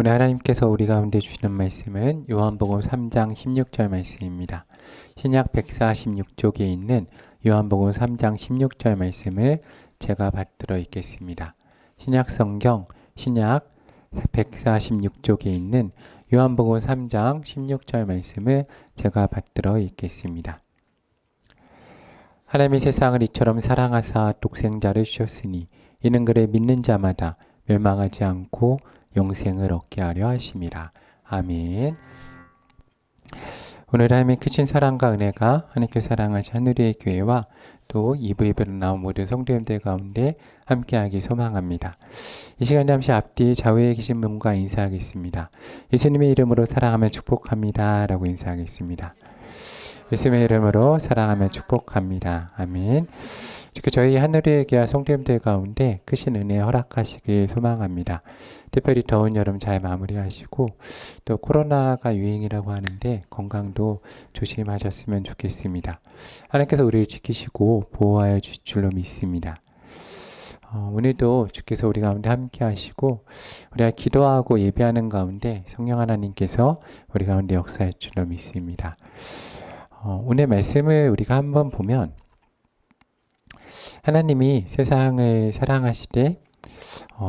오늘 하나님께서 우리 가운데 주시는 말씀은 요한복음 3장 16절 말씀입니다. 신약 146쪽에 있는 요한복음 3장 16절 말씀을 제가 받들어 읽겠습니다. 신약 성경 신약 146쪽에 있는 요한복음 3장 16절 말씀을 제가 받들어 읽겠습니다. 하나님이 세상을 이처럼 사랑하사 독생자를 주셨으니 이는 그를 믿는 자마다 멸망하지 않고 영생을 얻게 하려 하심이라. 아멘. 오늘 하나님의 크신 사랑과 은혜가 하나님께 사랑하신 하늘의 교회와 또 2부 예배로 나온 모든 성도님들 가운데 함께하기 소망합니다. 이 시간 잠시 앞뒤 좌우에 계신 분과 인사하겠습니다. 예수님의 이름으로 사랑하며 축복합니다 라고 인사하겠습니다. 예수님의 이름으로 사랑하며 축복합니다. 아멘. 저희 하늘의 교회 성도님들 가운데 크신 은혜 허락하시길 소망합니다. 특별히 더운 여름 잘 마무리하시고 또 코로나가 유행이라고 하는데 건강도 조심하셨으면 좋겠습니다. 하나님께서 우리를 지키시고 보호하여 주실 줄로 믿습니다. 오늘도 주께서 우리 가운데 함께 하시고 우리가 기도하고 예배하는 가운데 성령 하나님께서 우리 가운데 역사할 줄로 믿습니다. 오늘 말씀을 우리가 한번 보면 하나님이 세상을 사랑하시되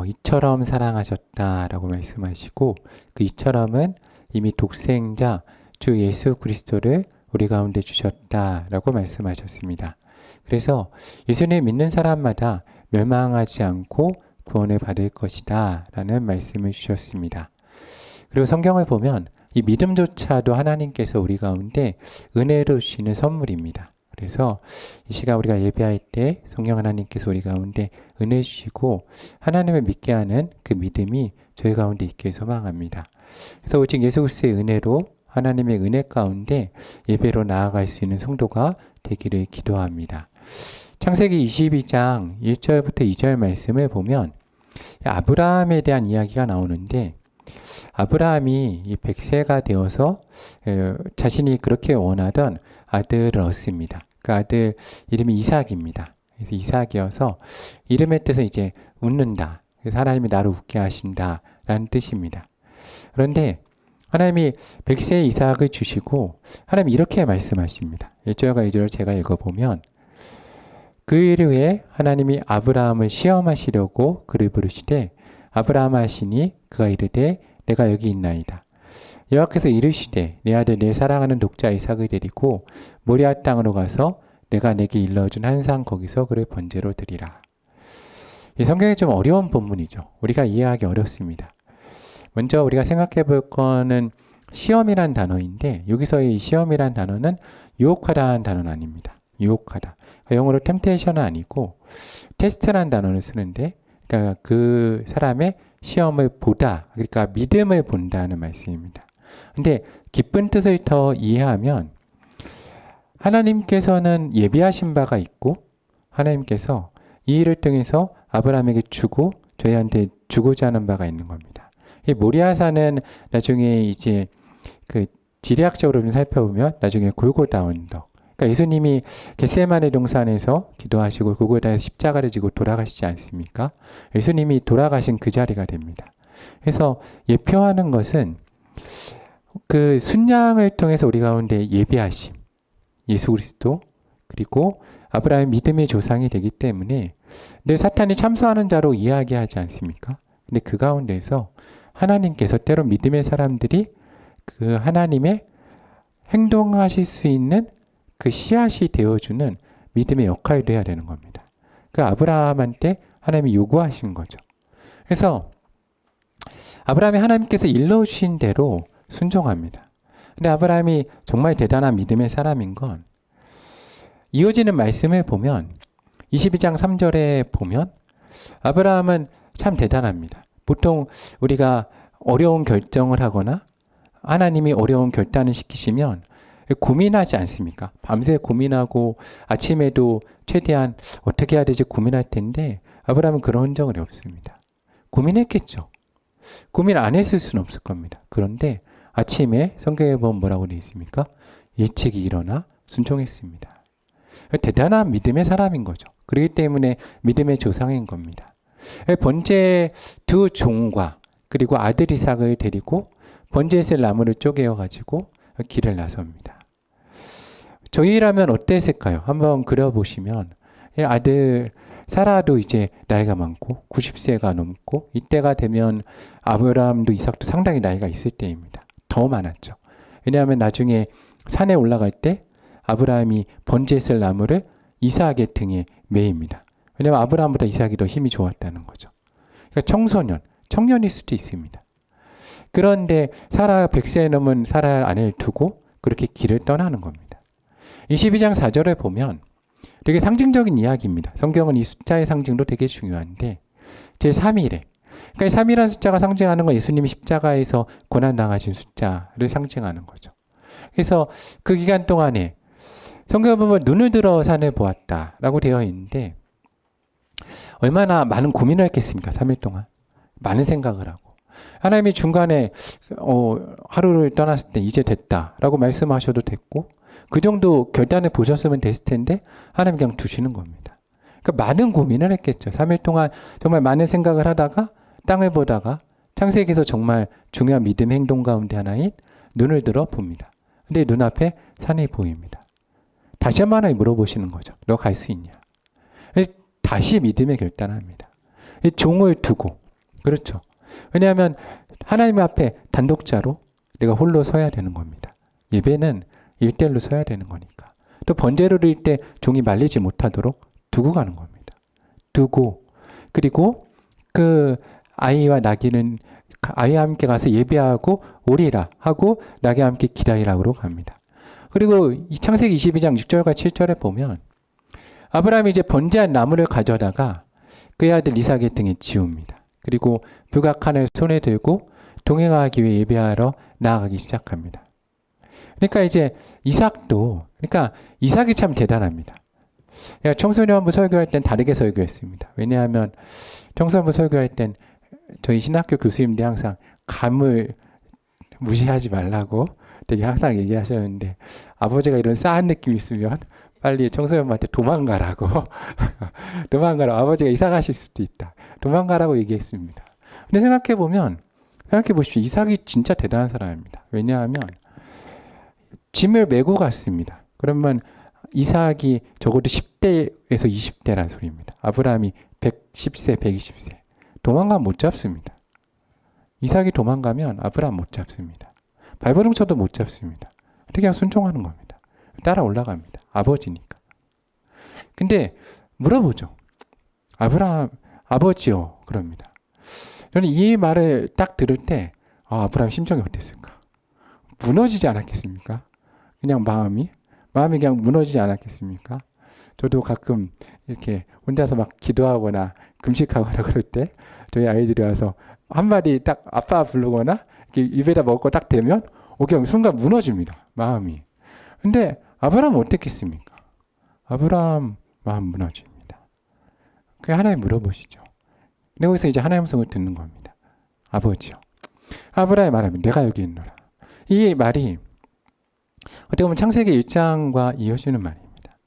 이처럼 사랑하셨다라고 말씀하시고 그 이처럼은 이미 독생자 주 예수 그리스도를 우리 가운데 주셨다라고 말씀하셨습니다. 그래서 예수님 믿는 사람마다 멸망하지 않고 구원을 받을 것이다 라는 말씀을 주셨습니다. 그리고 성경을 보면 이 믿음조차도 하나님께서 우리 가운데 은혜로 주시는 선물입니다. 그래서 이 시간 우리가 예배할 때 성령 하나님께서 우리 가운데 은혜 주시고 하나님을 믿게 하는 그 믿음이 저희 가운데 있길 소망합니다. 그래서 오직 예수 그리스도의 은혜로 하나님의 은혜 가운데 예배로 나아갈 수 있는 성도가 되기를 기도합니다. 창세기 22장 1절부터 2절 말씀을 보면 아브라함에 대한 이야기가 나오는데 아브라함이 이 100세가 되어서 자신이 그렇게 원하던 아들을 얻습니다. 그 아들 이름이 이삭입니다. 그래서 이삭이어서 이름의 뜻은 이제 웃는다. 그래서 하나님이 나를 웃게 하신다 라는 뜻입니다. 그런데 하나님이 100세의 이삭을 주시고 하나님이 이렇게 말씀하십니다. 1절과 2절을 제가 읽어보면 그 일 후에 하나님이 아브라함을 시험하시려고 그를 부르시되 아브라함 하시니 그가 이르되 내가 여기 있나이다. 여호와께서 이르시되 내 아들 내 사랑하는 독자 이삭을 데리고 모리아 땅으로 가서 내가 내게 일러준 한 산 거기서 그를 번제로 드리라. 이 성경이 좀 어려운 본문이죠. 우리가 이해하기 어렵습니다. 먼저 우리가 생각해 볼 거는 시험이란 단어인데 여기서의 이 시험이란 단어는 유혹하다는 단어는 아닙니다. 유혹하다. 영어로 템테이션은 아니고 테스트란 단어를 쓰는데 그러니까 그 사람의 시험을 보다, 그러니까 믿음을 본다는 말씀입니다. 근데 깊은 뜻을 더 이해하면 하나님께서는 예비하신 바가 있고 하나님께서 이 일을 통해서 아브라함에게 주고 저희한테 주고자 하는 바가 있는 겁니다. 이 모리아산은 나중에 이제 그 지리학적으로 좀 살펴보면 나중에 골고다 언덕. 그러니까 예수님이 겟세마네 동산에서 기도하시고 골고다에서 십자가를 지고 돌아가시지 않습니까? 예수님이 돌아가신 그 자리가 됩니다. 그래서 예표하는 것은 그 순양을 통해서 우리 가운데 예비하심, 예수 그리스도 그리고 아브라함의 믿음의 조상이 되기 때문에 늘 사탄이 참소하는 자로 이야기하지 않습니까? 근데 그 가운데서 하나님께서 때로 믿음의 사람들이 그 하나님의 행동하실 수 있는 그 씨앗이 되어주는 믿음의 역할도 해야 되는 겁니다. 그 아브라함한테 하나님이 요구하신 거죠. 그래서 아브라함이 하나님께서 일러주신 대로 순종합니다. 근데 아브라함이 정말 대단한 믿음의 사람인 건 이어지는 말씀을 보면 22장 3절에 보면 아브라함은 참 대단합니다. 보통 우리가 어려운 결정을 하거나 하나님이 어려운 결단을 시키시면 고민하지 않습니까? 밤새 고민하고 아침에도 최대한 어떻게 해야 되지 고민할 텐데 아브라함은 그런 흔적이 없습니다. 고민했겠죠. 고민 안 했을 수는 없을 겁니다. 그런데 아침에 성경에 보면 뭐라고 되어 있습니까? 일찍이 일어나 순종했습니다. 대단한 믿음의 사람인 거죠. 그렇기 때문에 믿음의 조상인 겁니다. 번제 두 종과 그리고 아들 이삭을 데리고 번제했을 나무를 쪼개어 가지고 길을 나섭니다. 저희라면 어땠을까요? 한번 그려보시면 아들 사라도 이제 나이가 많고 90세가 넘고 이때가 되면 아브라함도 이삭도 상당히 나이가 있을 때입니다. 더 많았죠. 왜냐하면 나중에 산에 올라갈 때 아브라함이 번제했을 나무를 이삭의 등에 매입니다. 왜냐하면 아브라함보다 이삭이 더 힘이 좋았다는 거죠. 그러니까 청년일 수도 있습니다. 그런데 사라 100세에 넘은 사라 아내를 두고 그렇게 길을 떠나는 겁니다. 22장 4절에 보면 되게 상징적인 이야기입니다. 성경은 이 숫자의 상징도 되게 중요한데 제3일에 그러니까 3이라는 숫자가 상징하는 건 예수님이 십자가에서 고난당하신 숫자를 상징하는 거죠. 그래서 그 기간 동안에 성경을 보면 눈을 들어 산을 보았다라고 되어 있는데 얼마나 많은 고민을 했겠습니까? 3일 동안. 많은 생각을 하고. 하나님이 중간에 하루를 떠났을 때 이제 됐다라고 말씀하셔도 됐고 그 정도 결단을 보셨으면 됐을 텐데 하나님 그냥 두시는 겁니다. 그러니까 많은 고민을 했겠죠. 3일 동안 정말 많은 생각을 하다가 땅을 보다가 창세기에서 정말 중요한 믿음의 행동 가운데 하나인 눈을 들어 봅니다. 근데 눈앞에 산이 보입니다. 다시 한번 하나님 물어보시는 거죠. 너 갈 수 있냐? 다시 믿음의 결단합니다. 종을 두고 그렇죠. 왜냐하면 하나님 앞에 단독자로 내가 홀로 서야 되는 겁니다. 예배는 1대1로 서야 되는 거니까. 또 번제를 드릴 때 종이 말리지 못하도록 두고 가는 겁니다. 두고 그리고 그 아이와 나귀는 아이와 함께 가서 예배하고 오리라 하고 나귀와 함께 기다리라고 갑니다. 그리고 이 창세기 22장 6절과 7절에 보면 아브라함이 이제 번제한 나무를 가져다가 그의 아들 이삭의 등에 지웁니다. 그리고 부각칸을 손에 들고 동행하기 위해 예배하러 나아가기 시작합니다. 그러니까 이제 그러니까 이삭이 참 대단합니다. 제가 청소년부 설교할 땐 다르게 설교했습니다. 왜냐하면 청소년부 설교할 땐 저희 신학교 교수님들이 항상 감을 무시하지 말라고 되게 항상 얘기하셨는데 아버지가 이런 싸한 느낌이 있으면 빨리 청소년부한테 도망가라고 아버지가 이사 가실 수도 있다. 도망가라고 얘기했습니다. 근데 생각해 보십시오. 이삭이 진짜 대단한 사람입니다. 왜냐하면 짐을 메고 갔습니다. 그러면 이삭이 적어도 10대에서 20대란 소리입니다. 아브라함이 110세, 120세. 도망가면 못 잡습니다. 이삭이 도망가면 아브라함 못 잡습니다. 발버둥 쳐도 못 잡습니다. 그냥 순종하는 겁니다. 따라 올라갑니다. 아버지니까. 근데 물어보죠. 아브라함, 아버지요. 그럽니다. 저는 이 말을 딱 들을 때 아브라함 심정이 어땠을까? 무너지지 않았겠습니까? 그냥 마음이 그냥 무너지지 않았겠습니까? 저도 가끔 이렇게 혼자서 막 기도하거나 금식하거나 그럴 때 저희 아이들이 와서 한마디 딱 아빠 부르거나 이렇게 입에다 먹고 딱 대면 그냥 순간 무너집니다. 마음이. 근데 아브라함은 어땠겠습니까? 아브라함 마음 무너집니다. 그 하나님 물어보시죠. 근데 거기서 이제 하나님 성을 듣는 겁니다. 아버지요. 아브라함이 말합니다. 내가 여기 있노라. 이 말이 어떻게 보면 창세기 1장과 이어지는 말입니다.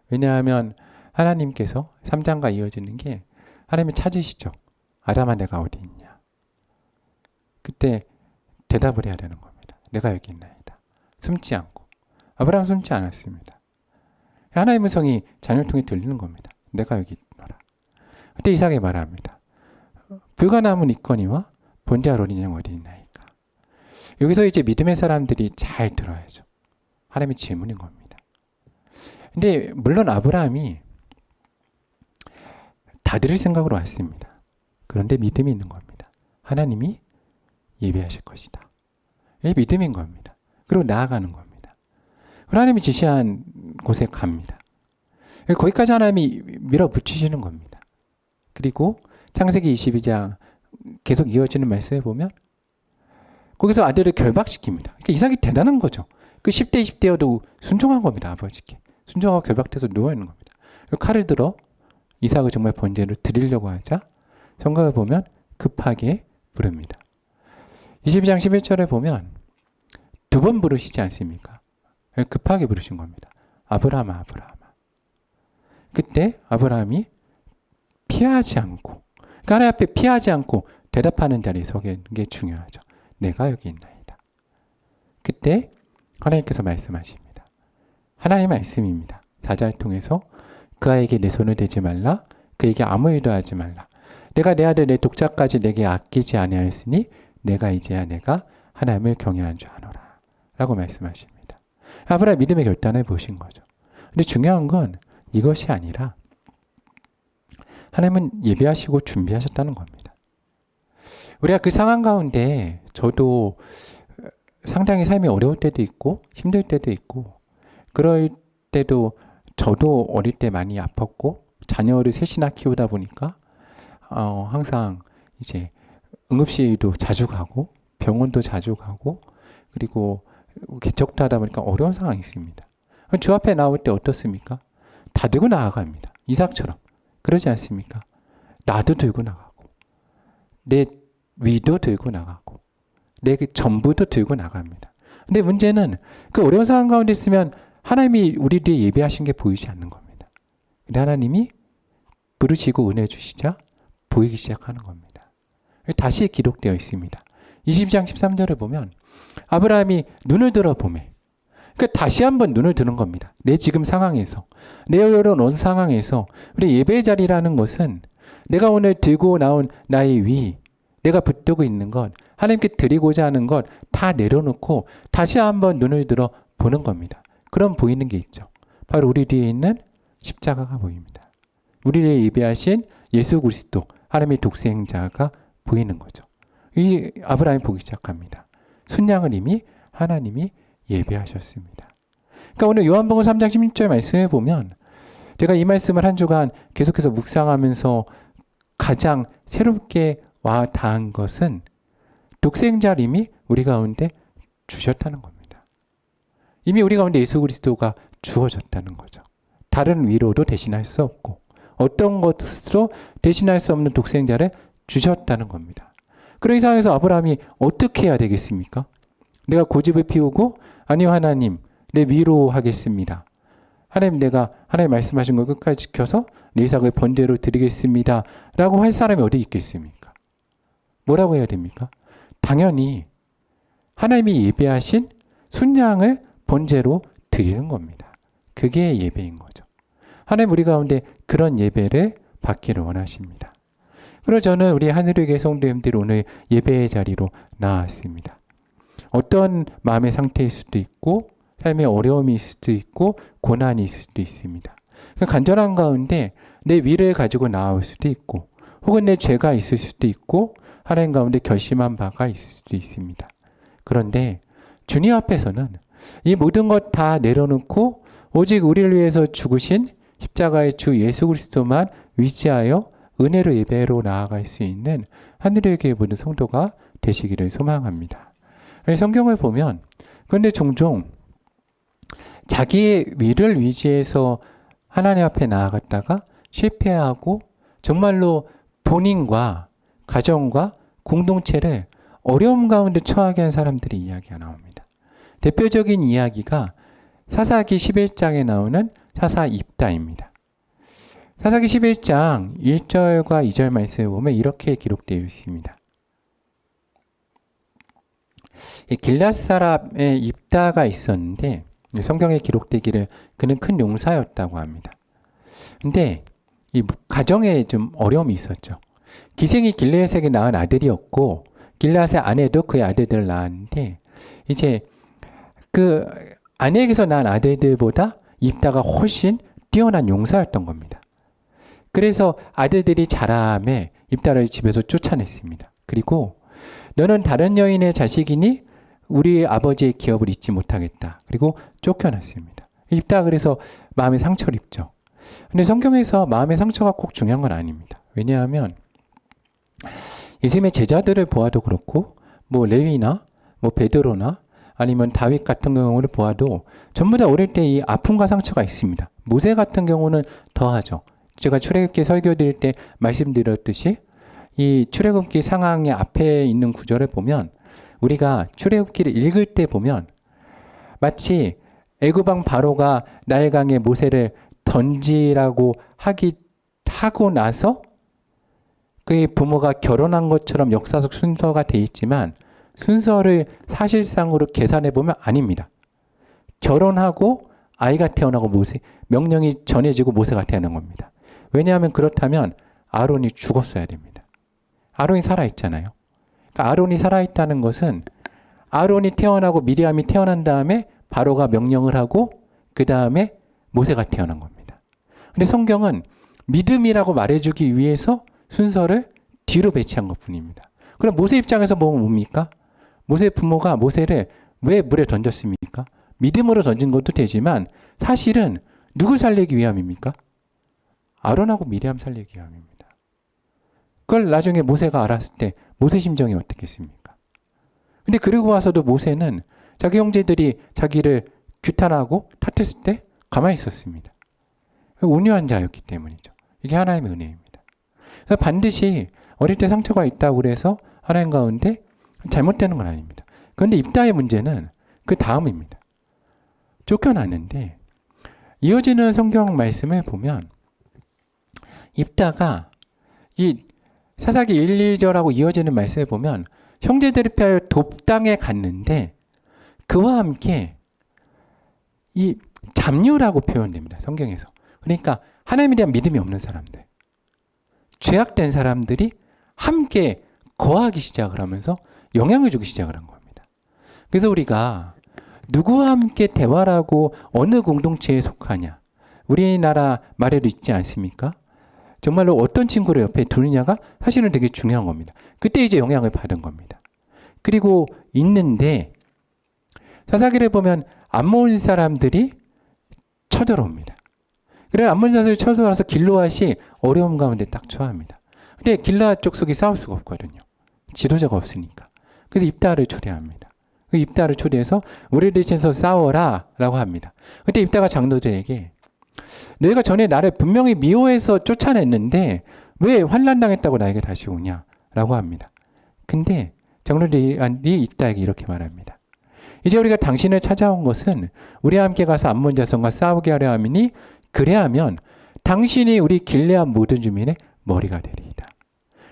왜냐하면 하나님께서 3장과 이어지는 게 하나님이 찾으시죠. 아담아 내가 어디 있냐. 그때 대답을 해야 되는 겁니다. 내가 여기 있나이다. 숨지 않고. 아브라함 숨지 않았습니다. 하나님의 성이 자녀를 통해 들리는 겁니다. 내가 여기 있노라. 그때 이삭이 말합니다. 불과 남은 있거니와 번제할 어린 양 어디 있나이까. 여기서 이제 믿음의 사람들이 잘 들어야죠. 하나님의 질문인 겁니다. 근데 물론 아브라함이 다 들을 생각으로 왔습니다. 그런데 믿음이 있는 겁니다. 하나님이 예배하실 것이다. 이게 믿음인 겁니다. 그리고 나아가는 겁니다. 하나님이 지시한 곳에 갑니다. 거기까지 하나님이 밀어붙이시는 겁니다. 그리고 창세기 22장 계속 이어지는 말씀에 보면 거기서 아들을 결박시킵니다. 그러니까 이삭이 대단한 거죠. 그 10대, 20대여도 순종한 겁니다. 아버지께. 순종하고 결박돼서 누워있는 겁니다. 칼을 들어 이삭을 정말 번제를 드리려고 하자 성경을 보면 급하게 부릅니다. 22장 11절에 보면 2번 부르시지 않습니까? 급하게 부르신 겁니다. 아브라함아, 아브라함아. 그때 아브라함이 피하지 않고, 하나님 앞에 피하지 않고 대답하는 자리에 서게 게 중요하죠. 내가 여기 있나이다. 그때 하나님께서 말씀하십니다. 하나님의 말씀입니다. 사자를 통해서 그 아이에게 내 손을 대지 말라. 그에게 아무 일도 하지 말라. 내가 내 아들 내 독자까지 내게 아끼지 아니하였으니 내가 이제야 내가 하나님을 경외한 줄 아노라. 라고 말씀하십니다. 아브라함 믿음의 결단을 보신 거죠. 근데 중요한 건 이것이 아니라 하나님은 예비하시고 준비하셨다는 겁니다. 우리가 그 상황 가운데 저도 상당히 삶이 어려울 때도 있고 힘들 때도 있고 그럴 때도 저도 어릴 때 많이 아팠고 자녀를 셋이나 키우다 보니까 항상 이제 응급실도 자주 가고 병원도 자주 가고 그리고 개척도 하다 보니까 어려운 상황이 있습니다. 주 앞에 나올 때 어떻습니까? 다 들고 나아갑니다. 이삭처럼. 그러지 않습니까? 나도 들고 나가고 내 위도 들고 나가고 내 전부도 들고 나갑니다. 근데 문제는 그 어려운 상황 가운데 있으면 하나님이 우리 뒤에 예배하신 게 보이지 않는 겁니다. 근데 하나님이 부르시고 은혜 주시자 보이기 시작하는 겁니다. 다시 기록되어 있습니다. 20장 13절을 보면 아브라함이 눈을 들어 보매. 그러니까 다시 한번 눈을 드는 겁니다. 내 지금 상황에서, 내 어려운 상황에서 우리 예배의 자리라는 것은 내가 오늘 들고 나온 나의 위, 내가 붙들고 있는 것, 하나님께 드리고자 하는 것 다 내려놓고 다시 한번 눈을 들어 보는 겁니다. 그럼 보이는 게 있죠. 바로 우리 뒤에 있는 십자가가 보입니다. 우리를 예배하신 예수 그리스도, 하나님의 독생자가 보이는 거죠. 이 아브라함이 보기 시작합니다. 순양을 이미 하나님이 예배하셨습니다. 그러니까 오늘 요한복음 3장 16절 말씀을 보면 제가 이 말씀을 한 주간 계속해서 묵상하면서 가장 새롭게 와 닿은 것은 독생자를 이미 우리 가운데 주셨다는 겁니다. 이미 우리 가운데 예수 그리스도가 주어졌다는 거죠. 다른 위로도 대신할 수 없고 어떤 것으로 대신할 수 없는 독생자를 주셨다는 겁니다. 그런 상황에서 아브라함이 어떻게 해야 되겠습니까? 내가 고집을 피우고 아니요 하나님 내 위로하겠습니다. 하나님 내가 하나님 말씀하신 걸 끝까지 지켜서 내 이삭을 번제로 드리겠습니다. 라고 할 사람이 어디 있겠습니까? 뭐라고 해야 됩니까? 당연히 하나님이 예배하신 순양을 번제로 드리는 겁니다. 그게 예배인 거죠. 하나님 우리 가운데 그런 예배를 받기를 원하십니다. 그래서 저는 우리 하늘의 성도님들이 오늘 예배의 자리로 나왔습니다. 어떤 마음의 상태일 수도 있고 삶의 어려움이 있을 수도 있고 고난이 있을 수도 있습니다. 간절한 가운데 내 위를 가지고 나올 수도 있고 혹은 내 죄가 있을 수도 있고 하나님 가운데 결심한 바가 있을 수도 있습니다. 그런데 주님 앞에서는 이 모든 것 다 내려놓고 오직 우리를 위해서 죽으신 십자가의 주 예수 그리스도만 위지하여 은혜로 예배로 나아갈 수 있는 하늘의 교회 모든 성도가 되시기를 소망합니다. 성경을 보면 그런데 종종 자기의 위를 위지해서 하나님 앞에 나아갔다가 실패하고 정말로 본인과 가정과 공동체를 어려움 가운데 처하게 한 사람들의 이야기가 나옵니다. 대표적인 이야기가 사사기 11장에 나오는 사사 입다입니다. 사사기 11장 1절과 2절 말씀을 보면 이렇게 기록되어 있습니다. 길앗 사람의 입다가 있었는데 성경에 기록되기를 그는 큰 용사였다고 합니다. 근데 이 가정에 좀 어려움이 있었죠. 기생이 길앗에게 낳은 아들이었고 길앗의 아내도 그의 아들들을 낳았는데 이제 그 아내에게서 낳은 아들들보다 입다가 훨씬 뛰어난 용사였던 겁니다. 그래서 아들들이 자라매 입다를 집에서 쫓아냈습니다. 그리고 너는 다른 여인의 자식이니 우리 아버지의 기업을 잊지 못하겠다. 그리고 쫓겨났습니다. 입다가 그래서 마음에 상처를 입죠. 근데 성경에서 마음의 상처가 꼭 중요한 건 아닙니다. 왜냐하면 예수님의 제자들을 보아도 그렇고 뭐 레위나 뭐 베드로나 아니면 다윗 같은 경우를 보아도 전부 다 어릴 때 이 아픔과 상처가 있습니다. 모세 같은 경우는 더하죠. 제가 출애굽기 설교 드릴 때 말씀드렸듯이 이 출애굽기 상황의 앞에 있는 구절을 보면 우리가 출애굽기를 읽을 때 보면 마치 애굽왕 바로가 나일강에 모세를 던지라고 하고 나서 그 부모가 결혼한 것처럼 역사 속 순서가 돼 있지만 순서를 사실상으로 계산해 보면 아닙니다. 결혼하고 아이가 태어나고 명령이 전해지고 모세가 태어난 겁니다. 왜냐하면 그렇다면 아론이 죽었어야 됩니다. 아론이 살아있잖아요. 그러니까 아론이 살아있다는 것은 아론이 태어나고 미리암이 태어난 다음에 바로가 명령을 하고 그 다음에 모세가 태어난 겁니다. 근데 성경은 믿음이라고 말해주기 위해서 순서를 뒤로 배치한 것뿐입니다. 그럼 모세 입장에서 보면 뭡니까? 모세 부모가 모세를 왜 물에 던졌습니까? 믿음으로 던진 것도 되지만 사실은 누구 살리기 위함입니까? 아론하고 미리암 살리기 위함입니다. 그걸 나중에 모세가 알았을 때 모세 심정이 어떻겠습니까? 근데 그러고 와서도 모세는 자기 형제들이 자기를 규탄하고 탓했을 때 가만히 있었습니다. 온유한 자였기 때문이죠. 이게 하나님의 은혜입니다. 그래서 반드시 어릴 때 상처가 있다고 그래서 하나님 가운데 잘못되는 건 아닙니다. 그런데 입다의 문제는 그 다음입니다. 쫓겨났는데 이어지는 성경 말씀을 보면 입다가 이 사사기 1, 2절하고 이어지는 말씀을 보면 형제들을 피하여 돕당에 갔는데 그와 함께 이 잡류라고 표현됩니다. 성경에서. 그러니까 하나님에 대한 믿음이 없는 사람들, 죄악된 사람들이 함께 거하기 시작을 하면서 영향을 주기 시작을 한 겁니다. 그래서 우리가 누구와 함께 대화를 하고 어느 공동체에 속하냐, 우리나라 말에도 있지 않습니까? 정말로 어떤 친구를 옆에 두느냐가 사실은 되게 중요한 겁니다. 그때 이제 영향을 받은 겁니다. 그리고 있는데 사사기를 보면 암몬 사람들이 쳐들어옵니다. 그래서 암몬 사람들이 쳐들어와서 길르앗이 어려움 가운데 딱 처합니다. 근데 길르앗 족속이 싸울 수가 없거든요. 지도자가 없으니까. 그래서 입다를 초대합니다. 그 입다를 초대해서 우리 대신해서 싸워라 라고 합니다. 그때 입다가 장로들에게 너희가 전에 나를 분명히 미워해서 쫓아냈는데 왜 환난당했다고 나에게 다시 오냐 라고 합니다. 근데 장로들이 입다에게 이렇게 말합니다. 이제 우리가 당신을 찾아온 것은 우리와 함께 가서 암몬 자손과 싸우게 하려 함이니 그래야면 당신이 우리 길르앗 모든 주민의 머리가 되리이다.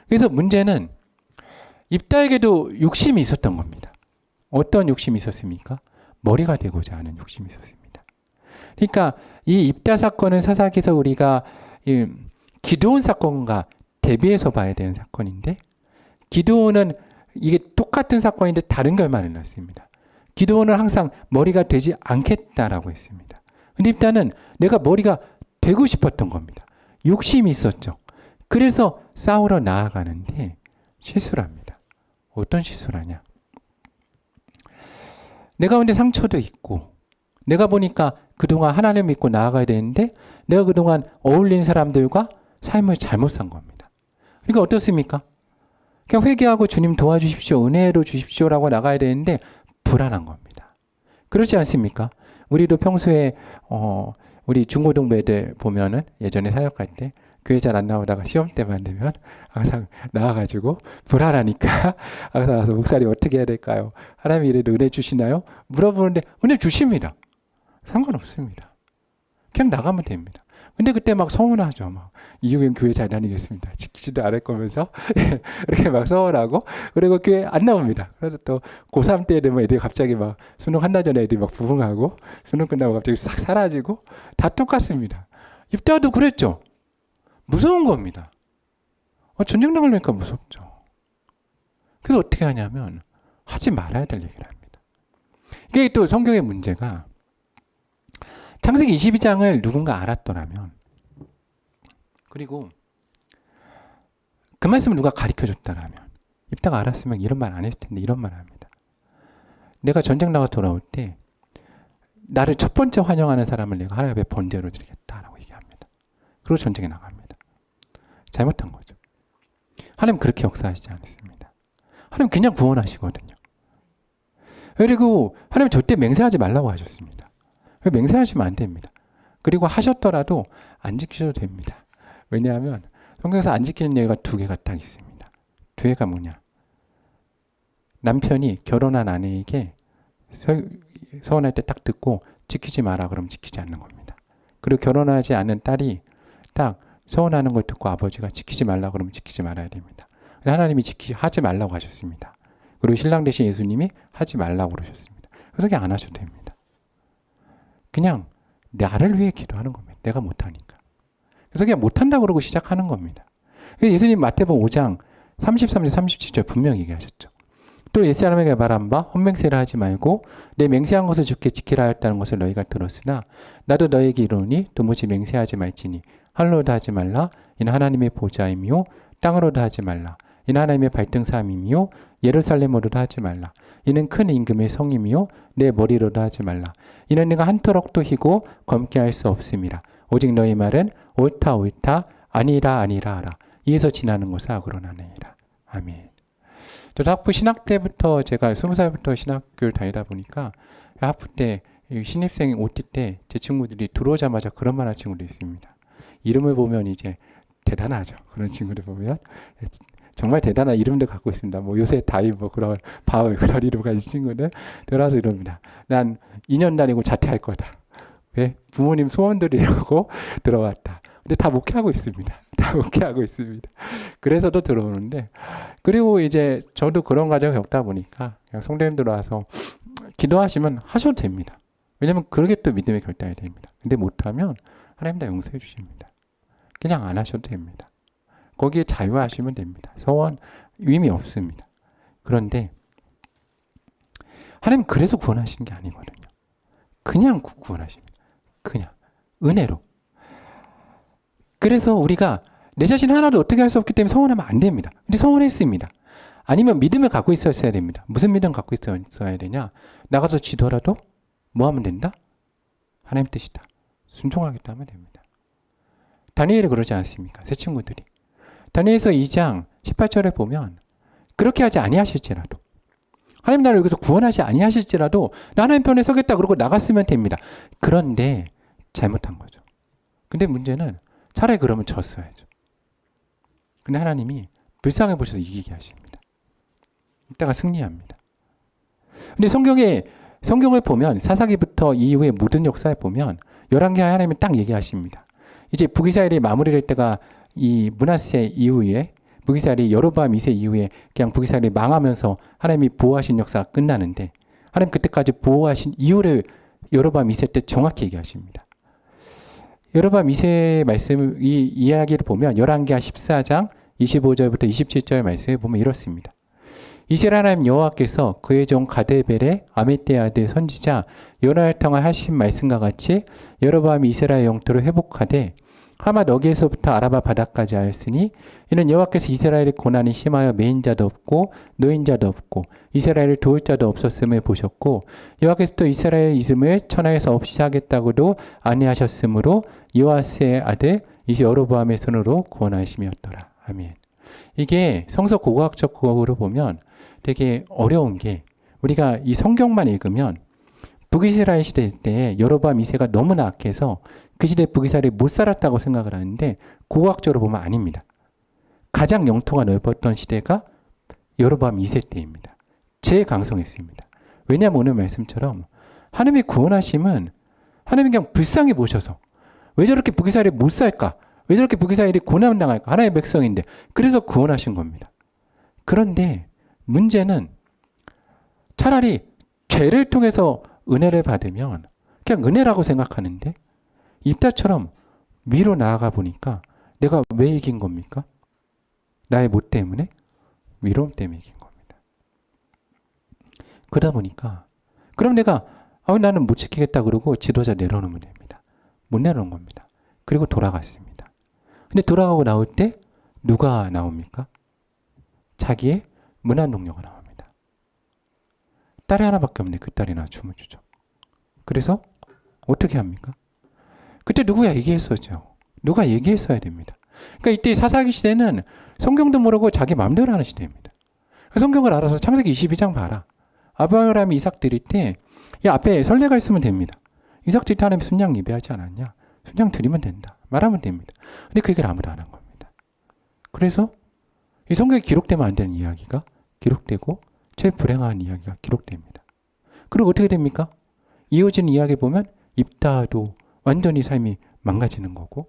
그래서 문제는 입다에게도 욕심이 있었던 겁니다. 어떤 욕심이 있었습니까? 머리가 되고자 하는 욕심이 있었습니다. 그러니까 이 입다 사건은 사사기에서 우리가 기드온 사건과 대비해서 봐야 되는 사건인데 기드온은 이게 똑같은 사건인데 다른 결말을 낳습니다. 기드온은 항상 머리가 되지 않겠다라고 했습니다. 근데 입다는 내가 머리가 되고 싶었던 겁니다. 욕심이 있었죠. 그래서 싸우러 나아가는데 실수를 합니다. 어떤 실수를 하냐? 내가 근데 상처도 있고 내가 보니까 그동안 하나님 믿고 나아가야 되는데 내가 그동안 어울린 사람들과 삶을 잘못 산 겁니다. 그러니까 어떻습니까? 그냥 회개하고 주님 도와주십시오. 은혜로 주십시오라고 나가야 되는데 불안한 겁니다. 그렇지 않습니까? 우리도 평소에 우리 중고등부 애들 보면은 예전에 사역할 때 교회 잘 안 나오다가 시험 때만 되면 항상 나와가지고 불안하니까 항상 와서 목사님 어떻게 해야 될까요? 하나님이 이래도 은혜 주시나요? 물어보는데 은혜 주십니다. 상관없습니다. 그냥 나가면 됩니다. 근데 그때 막 서운하죠. 막 이후엔 교회 잘 다니겠습니다. 지키지도 않을 거면서 이렇게 막 서운하고 그리고 교회 안 나옵니다. 그래서 또 고3 때 되면 애들이 갑자기 막 수능 한 달 전에 애들이 막 부흥하고 수능 끝나고 갑자기 싹 사라지고 다 똑같습니다. 입다도 그랬죠. 무서운 겁니다. 전쟁 나가려니까 무섭죠. 그래서 어떻게 하냐면 하지 말아야 될 얘기를 합니다. 이게 또 성경의 문제가 창세기 22장을 누군가 알았더라면 그리고 그 말씀을 누가 가르쳐줬다라면 입다가 알았으면 이런 말 안 했을 텐데 이런 말을 합니다. 내가 전쟁 나가 돌아올 때 나를 첫 번째 환영하는 사람을 내가 하나님 앞에 번제로 드리겠다라고 얘기합니다. 그리고 전쟁에 나갑니다. 잘못한 거죠. 하나님 그렇게 역사하시지 않습니다. 하나님 그냥 구원하시거든요. 그리고 하나님 절대 맹세하지 말라고 하셨습니다. 맹세하시면 안 됩니다. 그리고 하셨더라도 안 지키셔도 됩니다. 왜냐하면 성경에서 안 지키는 예가 두 개가 딱 있습니다. 두 개가 뭐냐? 남편이 결혼한 아내에게 서운할 때 딱 듣고 지키지 마라 그러면 지키지 않는 겁니다. 그리고 결혼하지 않은 딸이 딱 서운하는 걸 듣고 아버지가 지키지 말라고 그러면 지키지 말아야 됩니다. 하나님이 하지 말라고 하셨습니다. 그리고 신랑 되신 예수님이 하지 말라고 그러셨습니다. 그래서 안 하셔도 됩니다. 그냥 나를 위해 기도하는 겁니다. 내가 못하니까. 그래서 그냥 못한다고 그러고 시작하는 겁니다. 예수님 마태복음 5장 33절 37절 분명히 얘기하셨죠. 또 옛사람에게 말한 바 헛맹세를 하지 말고 내 맹세한 것을 주께 지키라 하였다는 것을 너희가 들었으나 나도 너희에게 이르노니 도무지 맹세하지 말지니 하늘로다 하지 말라 이는 하나님의 보좌이며 땅으로다 하지 말라 이는 하나님의 발등삼이며 예루살렘으로다 하지 말라 이는 큰 임금의 성이며 내 머리로다 하지 말라 이는 네가 한 터럭도 희고 검게 할 수 없음이라 오직 너희 말은 옳다 옳다 아니라 아니라 하라 이에서 지나는 것을 악으로 나누니라. 아멘. 저도 학부 신학 때부터 제가 20살부터 신학교를 다니다 보니까 학부 때 신입생 OT 때 제 친구들이 들어오자마자 그런 말 하는 친구도 있습니다. 이름을 보면 이제 대단하죠. 그런 친구들 보면 정말 대단한 이름도 갖고 있습니다. 뭐 요새 다이 뭐 그런 바울 그런 이름 가진 친구들 들어와서 이럽니다. 난 2년 다니고 자퇴할 거다. 왜? 부모님 소원들이라고 들어왔다. 근데 다 목회하고 있습니다. 다 목회하고 있습니다. 그래서도 들어오는데 그리고 이제 저도 그런 과정을 겪다 보니까 그냥 성도님들 와서 기도하시면 하셔도 됩니다. 왜냐하면 그러게 또 믿음의 결단이 됩니다. 근데 못하면 하나님 다 용서해 주십니다. 그냥 안 하셔도 됩니다. 거기에 자유하시면 됩니다. 소원 의미 없습니다. 그런데 하나님 그래서 구원하시는 게 아니거든요. 그냥 구원하십니다. 그냥 은혜로. 그래서 우리가 내 자신 하나도 어떻게 할 수 없기 때문에 서원하면 안 됩니다. 근데 서원했습니다. 아니면 믿음을 갖고 있어야 됩니다. 무슨 믿음 갖고 있어야 되냐? 나가서 지더라도 뭐 하면 된다? 하나님 뜻이다. 순종하겠다 하면 됩니다. 다니엘이 그러지 않습니까? 새 친구들이. 다니엘서 2장 18절에 보면 그렇게 하지 아니하실지라도 하나님 나를 여기서 구원하지 아니하실지라도 나 하나님 편에 서겠다 그러고 나갔으면 됩니다. 그런데 잘못한 거죠. 근데 문제는 차라리 그러면 졌어야죠. 근데 하나님이 불쌍해 보셔서 이기게 하십니다. 이따가 승리합니다. 근데 성경을 보면 사사기부터 이후의 모든 역사에 보면 11개 하나님이 딱 얘기하십니다. 이제 북이스라엘이 마무리될 때가 이 므낫세 이후에 북이스라엘이 여로보암 2세 이후에 그냥 북이스라엘이 망하면서 하나님이 보호하신 역사가 끝나는데 하나님 그때까지 보호하신 이유를 여로보암 2세 때 정확히 얘기하십니다. 여로보암 2세의 말씀, 이 이야기를 보면 11개 14장 25절부터 27절 말씀을 보면 이렇습니다. 이스라엘 하나님 여호와께서 그의 종 가데벨의 아미떼 아들 선지자 요나를 통해 하신 말씀과 같이 여로보암이 이스라엘 영토를 회복하되 하맛 어귀에서부터 아라바 바다까지 하였으니 이는 여호와께서 이스라엘의 고난이 심하여 메인 자도 없고 노인 자도 없고 이스라엘을 도울 자도 없었음을 보셨고 여호와께서 또 이스라엘 이름을 천하에서 없이 하겠다고도 아니하셨으므로 요아스의 아들 이제 여로보암의 손으로 구원하심이었더라. 아멘. 이게 성서 고고학적 구어로 보면 되게 어려운 게 우리가 이 성경만 읽으면 북이스라엘 시대 때 여로보암 2세가 너무나 악해서 그 시대에 북이스라엘이 못 살았다고 생각을 하는데 고고학적으로 보면 아닙니다. 가장 영토가 넓었던 시대가 여로보암 2세 때입니다. 제일 강성했습니다. 왜냐하면 오늘 말씀처럼 하나님의 구원하심은 하나님이 그냥 불쌍히 보셔서 왜 저렇게 북이스라엘이 못 살까? 왜 저렇게 북이스라엘이 고난을 당할까? 하나님의 백성인데 그래서 구원하신 겁니다. 그런데 문제는 차라리 죄를 통해서 은혜를 받으면 그냥 은혜라고 생각하는데 입다처럼 위로 나아가 보니까 내가 왜 이긴 겁니까? 나의 못 때문에? 위로움 때문에 이긴 겁니다. 그러다 보니까 그럼 내가 나는 못 지키겠다 그러고 지도자 내려놓으면 됩니다. 못 내려놓은 겁니다. 그리고 돌아갔습니다. 근데 돌아가고 나올 때 누가 나옵니까? 자기의 문안동료가 나옵니다. 딸이 하나밖에 없네. 그 딸이 나 춤을 추죠. 그래서 어떻게 합니까? 그때 누구야 얘기했었죠. 누가 얘기했어야 됩니다. 그러니까 이때 사사기 시대는 성경도 모르고 자기 마음대로 하는 시대입니다. 성경을 알아서 창세기 22장 봐라. 아브라함이 이삭 드릴 때 이 앞에 선례가 있으면 됩니다. 이삭 드릴 때 하나님이 순양 예배하지 않았냐? 순양 드리면 된다. 말하면 됩니다. 근데 그 얘기를 아무도 안 한 겁니다. 그래서 이 성경에 기록되면 안 되는 이야기가 기록되고 제일 불행한 이야기가 기록됩니다. 그리고 어떻게 됩니까? 이어지는 이야기 보면 입다도 완전히 삶이 망가지는 거고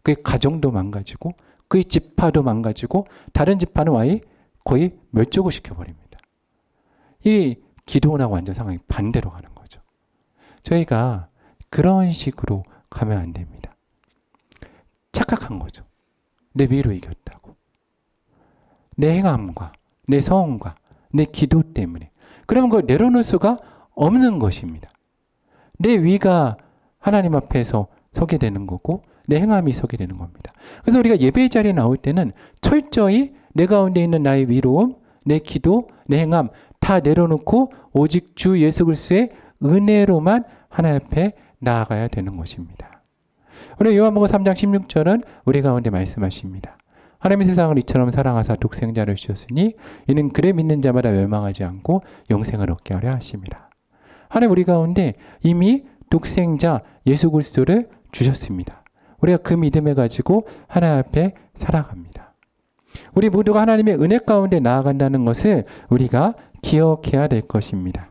그의 가정도 망가지고 그의 지파도 망가지고 다른 지파는 거의 멸종을 시켜버립니다. 이 기드온하고 완전 상황이 반대로 가는 거죠. 저희가 그런 식으로 가면 안 됩니다. 착각한 거죠. 내 위로 이겼다고. 내 행함과 내 성과 내 기도 때문에. 그러면 그걸 내려놓을 수가 없는 것입니다. 내 위가 하나님 앞에서 서게 되는 거고 내 행함이 서게 되는 겁니다. 그래서 우리가 예배의 자리에 나올 때는 철저히 내 가운데 있는 나의 위로움, 내 기도, 내 행함 다 내려놓고 오직 주 예수 그리스도의 은혜로만 하나님 앞에 나아가야 되는 것입니다. 우리 요한복음 3장 16절은 우리 가운데 말씀하십니다. 하나님이 세상을 이처럼 사랑하사 독생자를 주셨으니 이는 그를 믿는 자마다 멸망하지 않고 영생을 얻게 하려 하심이라. 하나님 우리 가운데 이미 독생자 예수 그리스도를 주셨습니다. 우리가 그 믿음을 가지고 하나님 앞에 살아갑니다. 우리 모두가 하나님의 은혜 가운데 나아간다는 것을 우리가 기억해야 될 것입니다.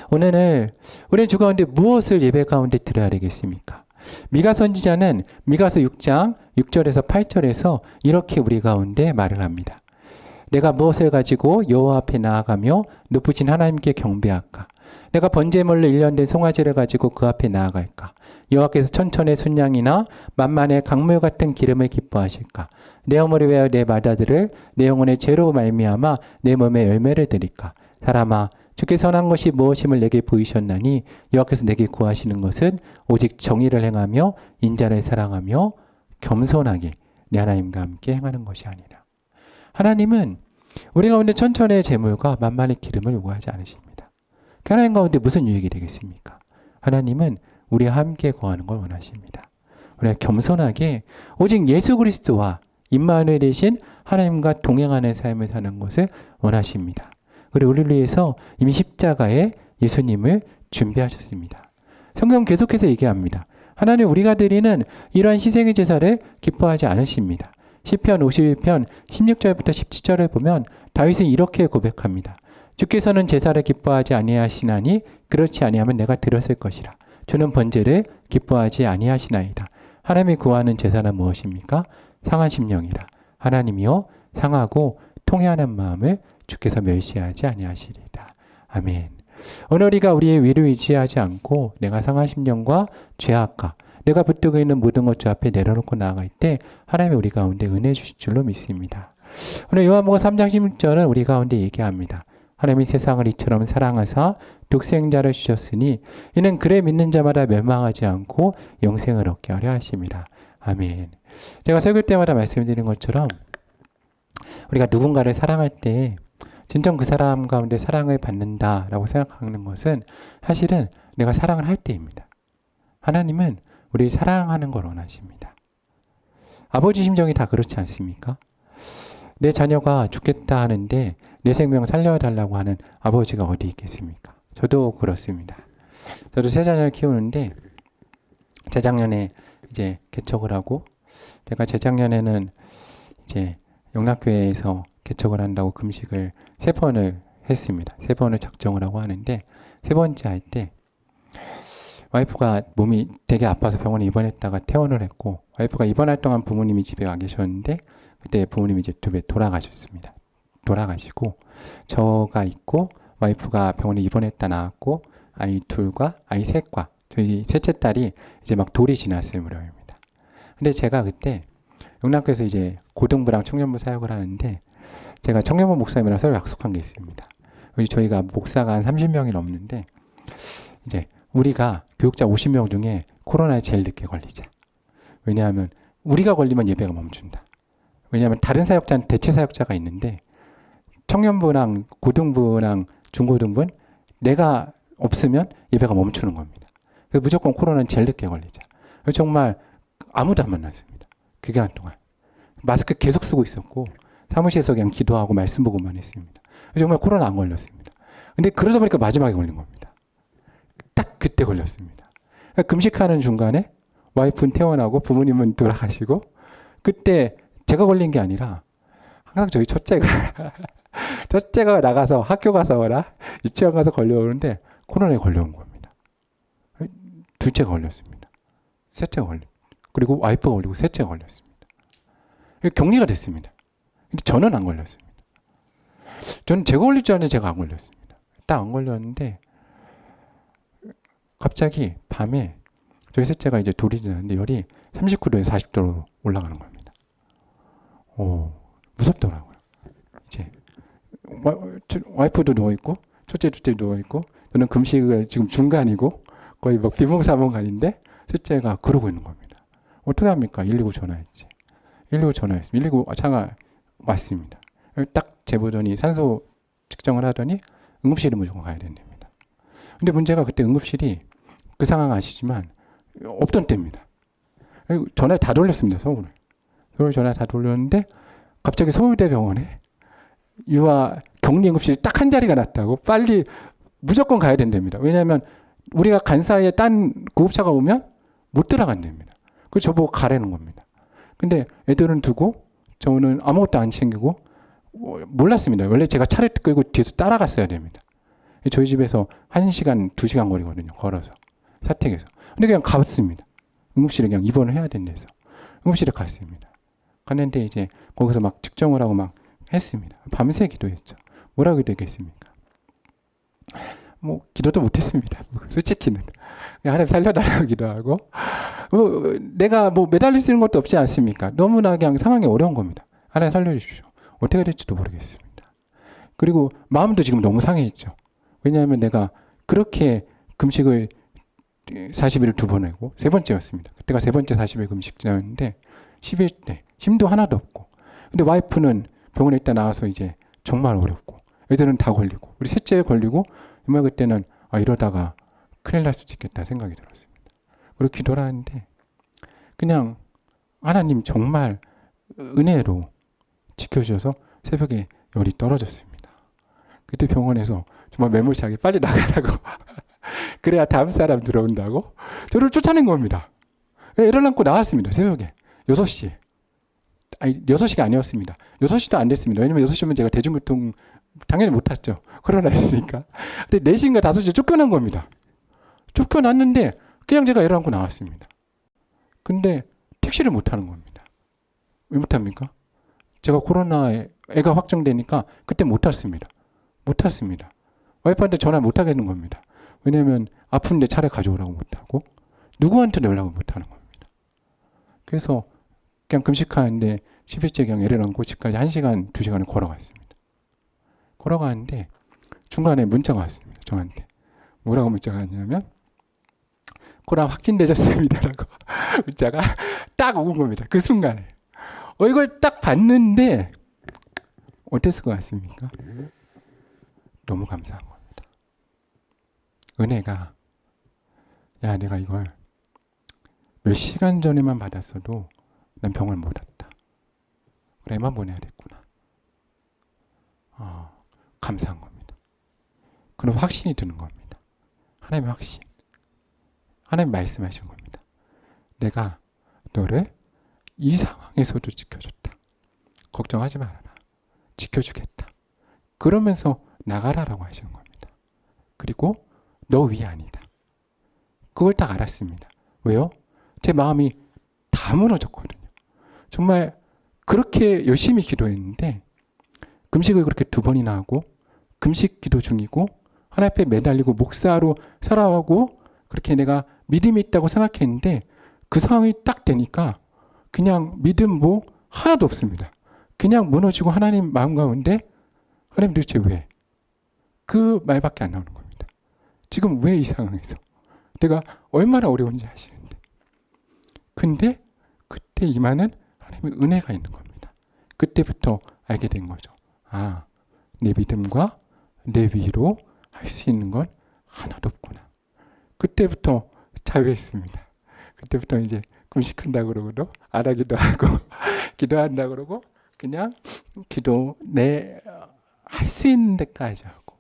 오늘은 우리는 주 가운데 무엇을 예배 가운데 드려야 되겠습니까? 미가 선지자는 미가서 6장 6절에서 8절에서 이렇게 우리 가운데 말을 합니다. 내가 무엇을 가지고 여호와 앞에 나아가며 높으신 하나님께 경배할까? 내가 번제물로 일련된 송아지를 가지고 그 앞에 나아갈까? 여호와께서 천천의 순양이나 만만의 강물 같은 기름을 기뻐하실까? 내 어머니 외어 내 마다들을 내 영혼의 죄로 말미암아 내 몸에 열매를 드릴까? 사람아 주께서 선한 것이 무엇임을 내게 보이셨나니 여호와께서 내게 구하시는 것은 오직 정의를 행하며 인자를 사랑하며 겸손하게 내 하나님과 함께 행하는 것이 아니라. 하나님은 우리 가운데 천천의 제물과 만만의 기름을 요구하지 않으십니다. 그 하나님 가운데 무슨 유익이 되겠습니까? 하나님은 우리와 함께 거하는 걸 원하십니다. 우리가 겸손하게 오직 예수 그리스도와 임마누엘 되신 하나님과 동행하는 삶을 사는 것을 원하십니다. 그리고 우리를 위해서 이미 십자가에 예수님을 준비하셨습니다. 성경 계속해서 얘기합니다. 하나님 우리가 드리는 이러한 희생의 제사를 기뻐하지 않으십니다. 시편 51편 16절부터 17절을 보면 다윗은 이렇게 고백합니다. 주께서는 제사를 기뻐하지 아니하시나니 그렇지 아니하면 내가 드렸을 것이라. 주는 번제를 기뻐하지 아니하시나이다. 하나님이 구하는 제사는 무엇입니까? 상한 심령이라. 하나님이여 상하고 통회하는 마음을 주께서 멸시하지 아니하시리라. 아멘. 오늘 우리가 우리의 위를 의지하지 않고 내가 상한 심령과 죄악과 내가 붙들고 있는 모든 것 주 앞에 내려놓고 나아갈 때 하나님이 우리 가운데 은혜 주실 줄로 믿습니다. 오늘 요한복음 3장 16절은 우리 가운데 얘기합니다. 하나님이 세상을 이처럼 사랑하사 독생자를 주셨으니 이는 그를 믿는 자마다 멸망하지 않고 영생을 얻게 하려 하심이라. 아멘. 제가 설교 때마다 말씀드린 것처럼 우리가 누군가를 사랑할 때 진정 그 사람 가운데 사랑을 받는다라고 생각하는 것은 사실은 내가 사랑을 할 때입니다. 하나님은 우리 사랑하는 걸 원하십니다. 아버지 심정이 다 그렇지 않습니까? 내 자녀가 죽겠다 하는데 내 생명 살려달라고 하는 아버지가 어디 있겠습니까? 저도 그렇습니다. 저도 세 자녀를 키우는데 재작년에 이제 개척을 하고 제가 재작년에는 이제 영락교회에서 개척을 한다고 금식을 3번을 했습니다. 3번을 작정을 하고 하는데 3번째 할 때 와이프가 몸이 되게 아파서 병원에 입원했다가 퇴원을 했고 와이프가 입원할 동안 부모님이 집에 와 계셨는데 그때 부모님이 이제 돌아가셨습니다. 돌아가시고 저가 있고 와이프가 병원에 입원했다 나왔고 아이 둘과 아이 셋과 저희 셋째 딸이 이제 막 돌이 지났을 무렵입니다. 근데 제가 그때 영락교에서 이제 고등부랑 청년부 사역을 하는데 제가 청년부 목사님이랑 서로 약속한 게 있습니다. 저희가 목사가 한 30명이 넘는데 이제 우리가 교육자 50명 중에 코로나에 제일 늦게 걸리자. 왜냐하면 우리가 걸리면 예배가 멈춘다. 왜냐하면 다른 사역자는 대체 사역자가 있는데 청년부랑 고등부랑 중고등부는 내가 없으면 예배가 멈추는 겁니다. 그래서 무조건 코로나는 제일 늦게 걸리자. 정말 아무도 안 만났습니다. 그 기간 동안. 마스크 계속 쓰고 있었고 사무실에서 그냥 기도하고 말씀 보고만 했습니다. 정말 코로나 안 걸렸습니다. 근데 그러다 보니까 마지막에 걸린 겁니다. 딱 그때 걸렸습니다. 그러니까 금식하는 중간에 와이프는 퇴원하고 부모님은 돌아가시고 그때 제가 걸린 게 아니라 항상 저희 첫째가 나가서 학교 가서 오라 유치원 가서 걸려오는데 코로나에 걸려온 겁니다. 둘째가 걸렸습니다. 셋째가 그리고 와이프가 걸리고 셋째가 걸렸습니다. 격리가 됐습니다. 근데 저는 안 걸렸습니다. 저는 제가 걸릴 줄 알았는데 제가 안 걸렸습니다. 딱 안 걸렸는데 갑자기 밤에 저희 셋째가 이제 돌이 지났는데 열이 39도에서 40도로 올라가는 겁니다. 무섭더라고요. 이제 와이프도 누워있고 첫째, 둘째 누워있고 저는 금식을 지금 중간이고 거의 뭐 비몽사몽간인데 셋째가 그러고 있는 겁니다. 어떻게 합니까? 119 전화했지. 119 전화했습니다. 119 차가 왔습니다. 딱 재보더니 산소 측정을 하더니 응급실에 무조건 가야 된답니다. 근데 문제가 그때 응급실이 그 상황 아시지만 없던 때입니다. 전화 다 돌렸습니다. 서울 전화 다 돌렸는데 갑자기 서울대병원에 유아 격리 응급실이 딱 한 자리가 났다고 빨리 무조건 가야 된답니다. 왜냐하면 우리가 간 사이에 딴 구급차가 오면 못 들어간답니다. 그래서 저보고 가라는 겁니다. 근데 애들은 두고 저는 아무것도 안 챙기고 몰랐습니다. 원래 제가 차를 끌고 뒤에서 따라갔어야 됩니다. 저희 집에서 1시간, 2시간 거리거든요. 걸어서. 사택에서. 근데 그냥 갔습니다. 응급실에 그냥 입원을 해야 된대서. 응급실에 갔습니다. 갔는데 이제 거기서 막 측정을 하고 막 했습니다. 밤새 기도했죠. 뭐라고 기도했겠습니까? 뭐 기도도 못했습니다. 솔직히는. 하나님 살려달라고 기도하고 내가 뭐 매달릴 수 있는 것도 없지 않습니까? 너무나 그냥 상황이 어려운 겁니다. 하나님 살려주십시오. 어떻게 될지도 모르겠습니다. 그리고 마음도 지금 너무 상해했죠. 왜냐하면 내가 그렇게 금식을 40일을 2번 하고 세 번째였습니다. 그때가 세 번째 40일 금식자였는데 11대 힘도 하나도 없고 근데 와이프는 병원에 있다 나와서 이제 정말 어렵고 애들은 다 걸리고 우리 셋째 걸리고 정말 그때는 이러다가 큰일 날 수도 있겠다 생각이 들었습니다. 그리고 기도를 하는데 그냥 하나님 정말 은혜로 지켜주셔서 새벽에 열이 떨어졌습니다. 그때 병원에서 정말 매몰차게 빨리 나가라고 그래야 다음 사람 들어온다고 저를 쫓아낸 겁니다. 애를 안고 나왔습니다. 새벽에 6시. 아니 6시가 아니었습니다. 6시도 안 됐습니다. 왜냐면 6시면 제가 대중교통 당연히 못 탔죠. 코로나였으니까. 근데 4시인가 5시에 쫓겨난 겁니다. 쫓겨났는데 그냥 제가 애를 안고 나왔습니다. 근데 택시를 못 타는 겁니다. 왜 못 탑니까? 제가 코로나에 애가 확정되니까 그때 못 탔습니다. 못 탔습니다. 와이프한테 전화 못 하겠는 겁니다. 왜냐면 아픈데 차를 가져오라고 못 하고 누구한테도 연락을 못 하는 겁니다. 그래서 그냥 금식하는데 10일째 그냥 애를 안고 집까지 1시간, 2시간을 걸어갔습니다. 걸어가는데 중간에 문자가 왔습니다. 저한테. 뭐라고 문자가 왔냐면 코로나 확진되셨습니다라고 문자가 딱 온 겁니다. 그 순간에. 이걸 딱 봤는데 어땠을 것 같습니까? 너무 감사한 겁니다. 은혜가 내가 이걸 몇 시간 전에만 받았어도 난 병을 못 왔다. 애만 보내야 됐구나. 감사한 겁니다. 그럼 확신이 드는 겁니다. 하나님의 확신. 하나님 말씀하신 겁니다. 내가 너를 이 상황에서도 지켜줬다. 걱정하지 말아라. 지켜주겠다. 그러면서 나가라라고 하시는 겁니다. 그리고 너 위 아니다. 그걸 딱 알았습니다. 왜요? 제 마음이 다 무너졌거든요. 정말 그렇게 열심히 기도했는데 금식을 그렇게 2번이나 하고 금식 기도 중이고 하나님 앞에 매달리고 목사로 살아가고 그렇게 내가 믿음이 있다고 생각했는데 그 상황이 딱 되니까 그냥 믿음 뭐 하나도 없습니다. 그냥 무너지고 하나님 마음 가운데 하나님 도대체 왜? 그 말밖에 안 나오는 겁니다. 지금 왜 이 상황에서? 내가 얼마나 어려운지 아시는데. 근데 그때 임하는 하나님의 은혜가 있는 겁니다. 그때부터 알게 된 거죠. 내 믿음과 내 위로 할 수 있는 건 하나도 없구나. 그때부터 자유했습니다. 그때부터 이제 금식한다고 그러고도 안 하기도 하고 기도한다고 그러고 그냥 기도 할 수 있는 데까지 하고.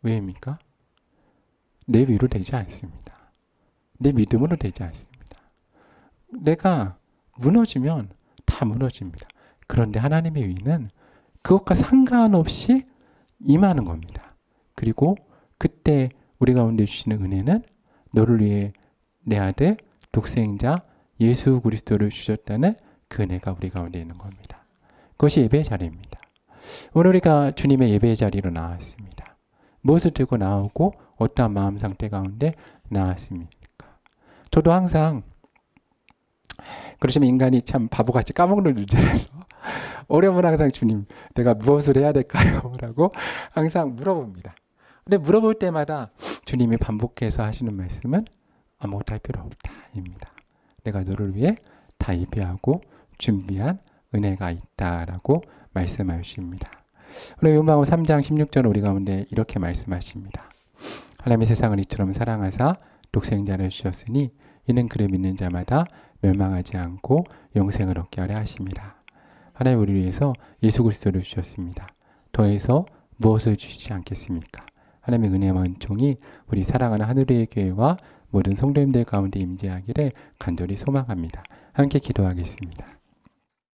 왜입니까? 내 위로 되지 않습니다. 내 믿음으로 되지 않습니다. 내가 무너지면 다 무너집니다. 그런데 하나님의 위는 그것과 상관없이 임하는 겁니다. 그리고 그때 우리 가운데 주시는 은혜는 너를 위해 내 아들 독생자 예수 그리스도를 주셨다는 그 은혜가 우리 가운데 있는 겁니다. 그것이 예배의 자리입니다. 오늘 우리가 주님의 예배의 자리로 나왔습니다. 무엇을 들고 나오고 어떠한 마음 상태 가운데 나왔습니까? 저도 항상 그러시면 인간이 참 바보같이 까먹는 문제라서 어려우면 항상 주님 내가 무엇을 해야 될까요? 라고 항상 물어봅니다. 근데 물어볼 때마다 주님이 반복해서 하시는 말씀은 아무것도 할 필요 없다 입니다. 내가 너를 위해 다 예비하고 준비한 은혜가 있다라고 말씀하십니다. 오늘 요한복음 3장 16절 우리 가운데 이렇게 말씀하십니다. 하나님의 세상을 이처럼 사랑하사 독생자를 주셨으니 이는 그를 믿는 자마다 멸망하지 않고 영생을 얻게 하려 하십니다. 하나님 우리를 위해서 예수 그리스도를 주셨습니다. 더해서 무엇을 주시지 않겠습니까? 하나님의 은혜와 은총이 우리 사랑하는 하늘의 교회와 모든 성도님들 가운데 임재하기를 간절히 소망합니다. 함께 기도하겠습니다.